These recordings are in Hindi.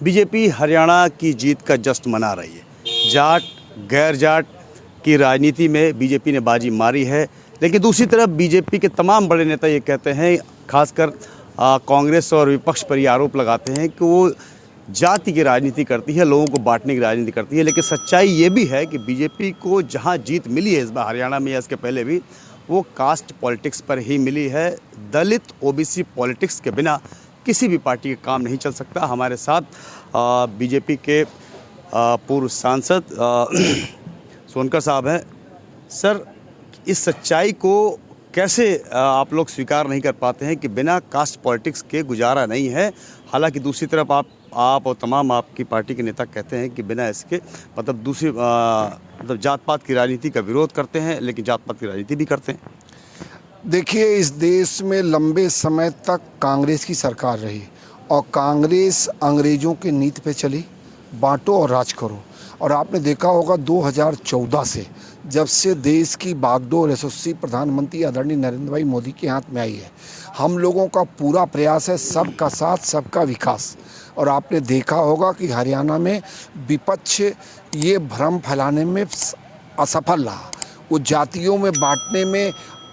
बीजेपी हरियाणा की जीत का जश्न मना रही है। जाट गैर जाट की राजनीति में बीजेपी ने बाजी मारी है, लेकिन दूसरी तरफ बीजेपी के तमाम बड़े नेता ये कहते हैं, खासकर कांग्रेस और विपक्ष पर ये आरोप लगाते हैं कि वो जाति की राजनीति करती है, लोगों को बांटने की राजनीति करती है। लेकिन सच्चाई ये भी है कि बीजेपी को जहां जीत मिली है इस बार हरियाणा में या इसके पहले भी, वो कास्ट पॉलिटिक्स पर ही मिली है। दलित ओबीसी पॉलिटिक्स के बिना किसी भी पार्टी का काम नहीं चल सकता। हमारे साथ बीजेपी के पूर्व सांसद सोनकर साहब हैं। सर, इस सच्चाई को कैसे आप लोग स्वीकार नहीं कर पाते हैं कि बिना कास्ट पॉलिटिक्स के गुजारा नहीं है? हालांकि दूसरी तरफ आप और तमाम आपकी पार्टी के नेता कहते हैं कि बिना इसके मतलब दूसरी मतलब जात पात की राजनीति का विरोध करते हैं, लेकिन जात पात की राजनीति भी करते हैं। देखिए, इस देश में लंबे समय तक कांग्रेस की सरकार रही और कांग्रेस अंग्रेज़ों की नीति पे चली, बांटो और राज करो। और आपने देखा होगा 2014 से जब से देश की बागडोर यशस्वी प्रधानमंत्री आदरणीय नरेंद्र भाई मोदी के हाथ में आई है, हम लोगों का पूरा प्रयास है सबका साथ सबका विकास। और आपने देखा होगा कि हरियाणा में विपक्ष ये भ्रम फैलाने में असफल रहा, वो जातियों में बांटने में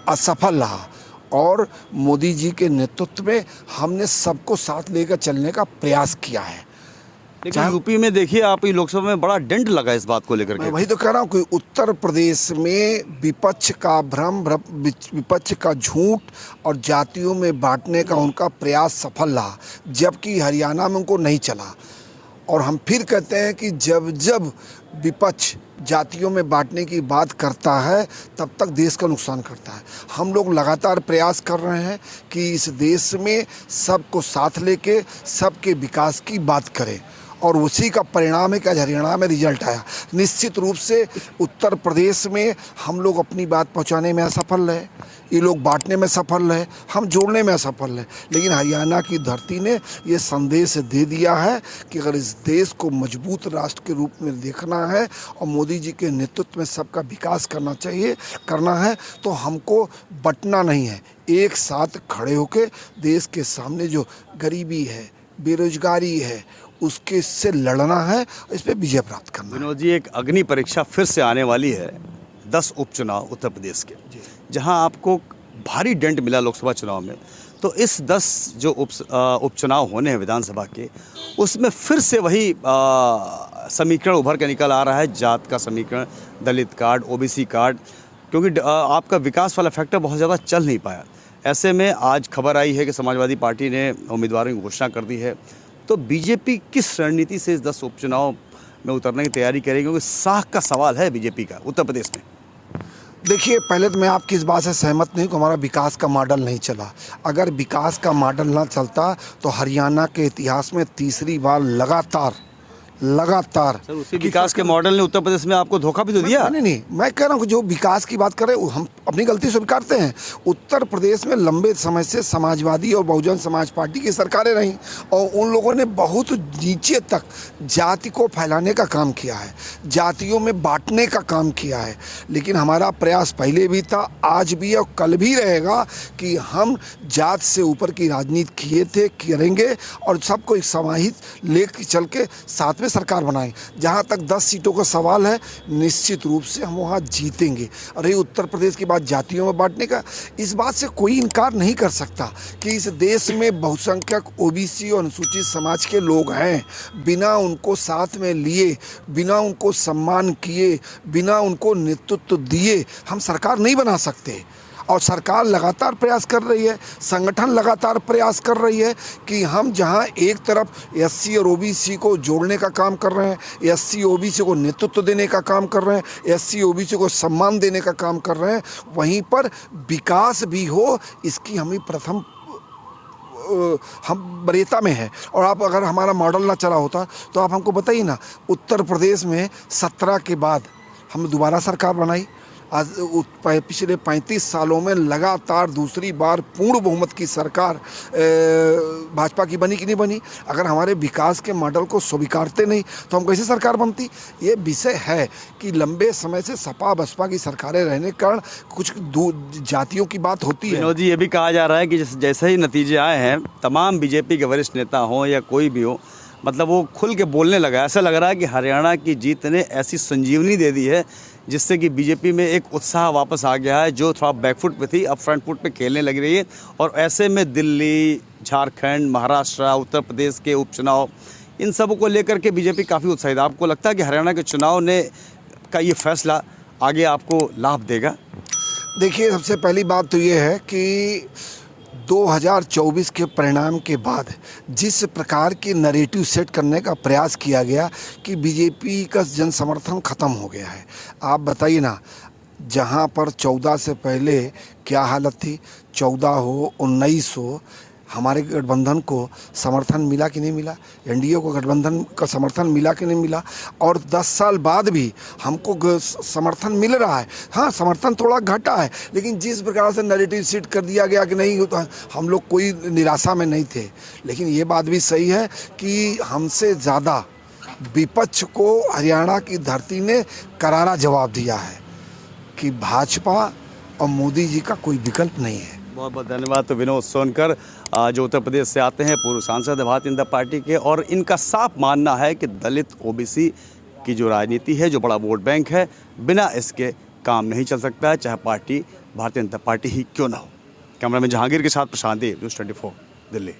असफल रहा और मोदी जी के नेतृत्व में हमने सबको साथ लेकर चलने का प्रयास किया है। लेकिन यूपी में देखिए, आप लोकसभा में बड़ा डंड लगा इस बात को लेकर के। मैं वही तो कह रहा हूँ कि उत्तर प्रदेश में विपक्ष का भ्रम, विपक्ष का झूठ और जातियों में बांटने का उनका प्रयास सफल रहा, जबकि हरियाणा में उनको नहीं चला। और हम फिर कहते हैं कि जब जब विपक्ष जातियों में बांटने की बात करता है तब तक देश का नुकसान करता है। हम लोग लगातार प्रयास कर रहे हैं कि इस देश में सबको साथ लेके सबके विकास की बात करें और उसी का परिणाम है कि आज हरियाणा में रिजल्ट आया। निश्चित रूप से उत्तर प्रदेश में हम लोग अपनी बात पहुंचाने में असफल रहे, ये लोग बांटने में सफल रहे, हम जोड़ने में असफल रहे। लेकिन हरियाणा की धरती ने ये संदेश दे दिया है कि अगर इस देश को मजबूत राष्ट्र के रूप में देखना है और मोदी जी के नेतृत्व में सबका विकास करना है तो हमको बंटना नहीं है, एक साथ खड़े होकर देश के सामने जो गरीबी है, बेरोजगारी है, उसके से लड़ना है, इस पे विजय प्राप्त करना है। विनोद जी, एक अग्नि परीक्षा फिर से आने वाली है, 10 उपचुनाव उत्तर प्रदेश के, जहां आपको भारी दंड मिला लोकसभा चुनाव में। तो इस 10 जो उपचुनाव होने हैं विधानसभा के, उसमें फिर से वही समीकरण उभर के निकल आ रहा है, जात का समीकरण, दलित कार्ड, ओबीसी कार्ड, क्योंकि आपका विकास वाला फैक्टर बहुत ज़्यादा चल नहीं पाया। ऐसे में आज खबर आई है कि समाजवादी पार्टी ने उम्मीदवारों की घोषणा कर दी है। तो बीजेपी किस रणनीति से इस 10 उपचुनाव में उतरने की तैयारी करेगी, क्योंकि साख का सवाल है बीजेपी का उत्तर प्रदेश में? देखिए, पहले तो मैं आपकी इस बात से सहमत नहीं कि हमारा विकास का मॉडल नहीं चला। अगर विकास का मॉडल ना चलता तो हरियाणा के इतिहास में तीसरी बार लगातार सर, उसी विकास के मॉडल ने उत्तर प्रदेश में आपको धोखा भी तो दिया। नहीं, मैं कह रहा हूँ कि जो विकास की बात कर रहे हैं हम अपनी गलती स्वीकारते हैं। उत्तर प्रदेश में लंबे समय से समाजवादी और बहुजन समाज पार्टी की सरकारें रहीं और उन लोगों ने बहुत नीचे तक जाति को फैलाने का काम किया है, जातियों में बांटने का काम किया है। लेकिन हमारा प्रयास पहले भी था, आज भी और कल भी रहेगा कि हम जात से ऊपर की राजनीति करेंगे और सबको एक समाहित लेकर चल के साथ सरकार बनाए। जहां तक 10 सीटों का सवाल है, निश्चित रूप से हम वहां जीतेंगे। और ये उत्तर प्रदेश की बात जातियों में बांटने का, इस बात से कोई इनकार नहीं कर सकता कि इस देश में बहुसंख्यक ओबीसी और अनुसूचित समाज के लोग हैं। बिना उनको साथ में लिए, बिना उनको सम्मान किए, बिना उनको नेतृत्व दिए हम सरकार नहीं बना सकते। और सरकार लगातार प्रयास कर रही है, संगठन लगातार प्रयास कर रही है कि हम जहां एक तरफ एससी और ओबीसी को जोड़ने का काम कर रहे हैं, एससी ओबीसी को नेतृत्व देने का काम कर रहे हैं, एससी ओबीसी को सम्मान देने का काम कर रहे हैं, वहीं पर विकास भी हो, इसकी हमें प्रथम हम वरीयता में है। और आप अगर हमारा मॉडल ना चला होता तो आप हमको बताइए ना, उत्तर प्रदेश में 17 के बाद हम दोबारा सरकार बनाई। आज पिछले 35 सालों में लगातार दूसरी बार पूर्ण बहुमत की सरकार भाजपा की बनी कि नहीं बनी। अगर हमारे विकास के मॉडल को स्वीकारते नहीं तो हम कैसे सरकार बनती? ये विषय है कि लंबे समय से सपा बसपा की सरकारें रहने के कारण कुछ जातियों की बात होती है। विनोद जी, ये भी कहा जा रहा है कि जैसे ही नतीजे आए हैं, तमाम बीजेपी के वरिष्ठ नेता हों या कोई भी हो, मतलब वो खुल के बोलने लगा। ऐसा लग रहा है कि हरियाणा की जीत ने ऐसी संजीवनी दे दी है जिससे कि बीजेपी में एक उत्साह वापस आ गया है, जो थोड़ा बैकफुट पे थी अब फ्रंट फुट पे खेलने लग रही है। और ऐसे में दिल्ली, झारखंड, महाराष्ट्र, उत्तर प्रदेश के उपचुनाव, इन सब को लेकर के बीजेपी काफ़ी उत्साहित है। आपको लगता है कि हरियाणा के चुनाव ने का ये फैसला आगे आपको लाभ देगा? देखिए, सबसे पहली बात तो ये है कि 2024 के परिणाम के बाद जिस प्रकार के नैरेटिव सेट करने का प्रयास किया गया कि बीजेपी का जन समर्थन ख़त्म हो गया है। आप बताइए ना, जहाँ पर 14 से पहले क्या हालत थी, 14 हो 19 हो, हमारे गठबंधन को समर्थन मिला कि नहीं मिला, एनडीए को गठबंधन का समर्थन मिला कि नहीं मिला, और 10 साल बाद भी हमको समर्थन मिल रहा है। हाँ, समर्थन थोड़ा घटा है, लेकिन जिस प्रकार से नैरेटिव सेट कर दिया गया कि नहीं होता, हम लोग कोई निराशा में नहीं थे। लेकिन ये बात भी सही है कि हमसे ज़्यादा विपक्ष को हरियाणा की धरती ने करारा जवाब दिया है कि भाजपा और मोदी जी का कोई विकल्प नहीं है। बहुत बहुत धन्यवाद। तो विनोद सोनकर जो उत्तर प्रदेश से आते हैं, पूर्व सांसद है भारतीय जनता पार्टी के, और इनका साफ मानना है कि दलित ओबीसी की जो राजनीति है, जो बड़ा वोट बैंक है, बिना इसके काम नहीं चल सकता है, चाहे पार्टी भारतीय जनता पार्टी ही क्यों ना हो। कैमरामैन जहांगीर के साथ प्रशांत देव, न्यूज़ 24 दिल्ली।